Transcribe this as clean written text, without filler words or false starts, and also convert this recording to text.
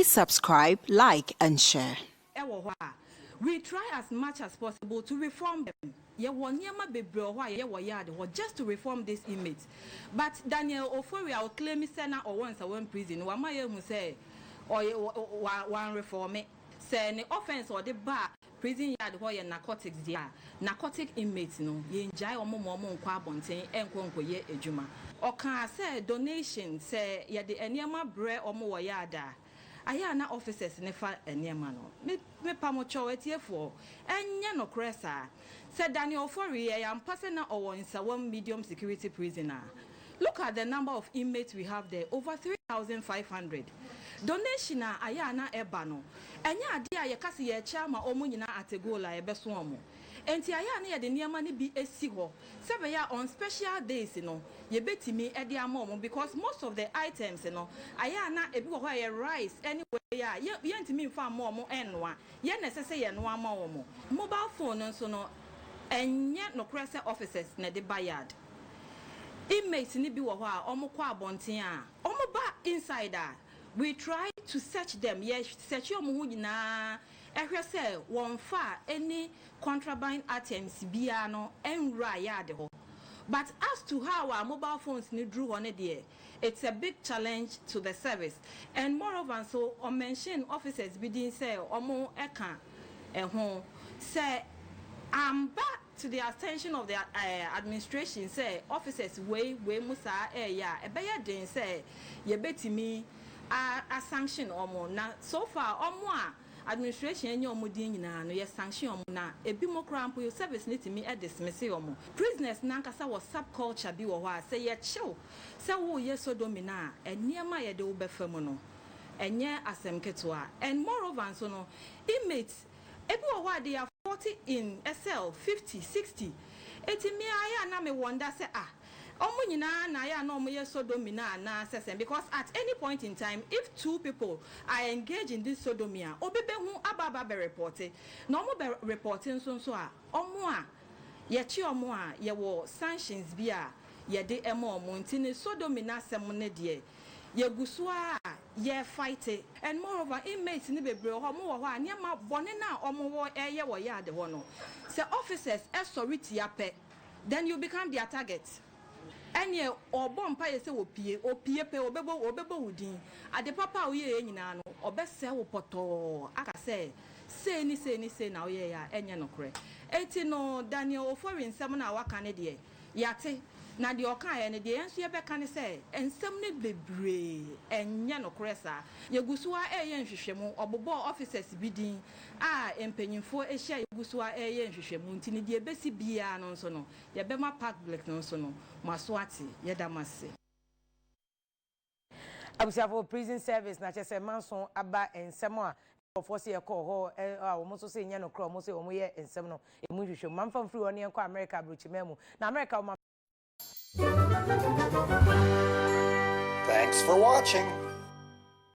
Please subscribe, like, and share. We try as much as possible to reform them. Just to reform this image. But Daniel Ofori will claim me sena or once a one prison. Wamaye who say or one reform it. Say the offense or the bar prison yard where narcotics dia narcotic inmates no ye enjoy or more kwabontin and konko ye ejuma. Or can I say donation say ya the enyama bre or more yada. Ayana officers nefa enyama no me pamocho etiefo enya no kresa said Daniel Ofori I am passing or in one medium security prisoner. Look at the number of inmates we have there, over 3,500. Donation ayana ebano enya ade ayekase ye chama omo nyina ategola ebeso omo enti ayana ye de niama ni bi esi ho sebe ya on special days no ye betimi e de ama omo because most of the items no ayana ebi wo ye rice anyway ya ye ntimi mfa ama omo enwa ye nesese ye no ama omo mobile phone nso no enye no krese officers na de bayard inmates ni bi wo ho a omo kwa abonten a omo ba insider. We try to search them. Yes, search your muhuna. Ehwe say one far any contraband items biano and raya ho. But as to how our mobile phones need drew on it there, it's a big challenge to the service. And moreover, so on mention officers bidding say omo eka home say back to the attention of the administration say officers way musa ya ebeya den say ye betimi a sanction omo na so far omo administration enye omo din nyina no ye sanction omo na ebi mo krampo yo service need me dismiss omo prisoners nankasa was subculture bi wo ho a say ye chill say wo ye sodomina eniema ye de wo befam no enye asem keto and moreover so no inmates ebi wo ho they are 40 in SL 50 60 etimi aya na me wonder say Omunina na ya no moye sodomina na sesen because at any point in time if two people are engaged in this sodomia obebe hu ababa be reported no mo be reporting so a omo a ye chi omo a ye wo sanctions bi a ye de emo omo ntini sodomina sem ne de ye gusu a ye fight it. And moreover inmates ni bebre ho mo wo ho a niam bone na omo wo eye wo ya de ho no say officers sorry tiape then you become their target. Enye obompa ye se opie pe obebo wudin ade papa oye nyina no obese wo poto aka se ni na oye ya enye no kre enti no Daniel Ofori nsem na waka ne de yate na de oka ye ne de enso ye beka ne se ensem ne bebre enye no kre sa yegusuwa eye nhwehwemu obobo officers bidin empanyimfo ehia yegusuwa eye nhwehwemu nti ne de besi bia no nso no ye bema public no nso no maswati ye damase abusiafo prison service na chese manson aba ensem a force ye call ho omo so se nya no kro omo se omo ye ensem no emu hwehwem manfam free one ye ko America brochimemu na America. Thanks for watching.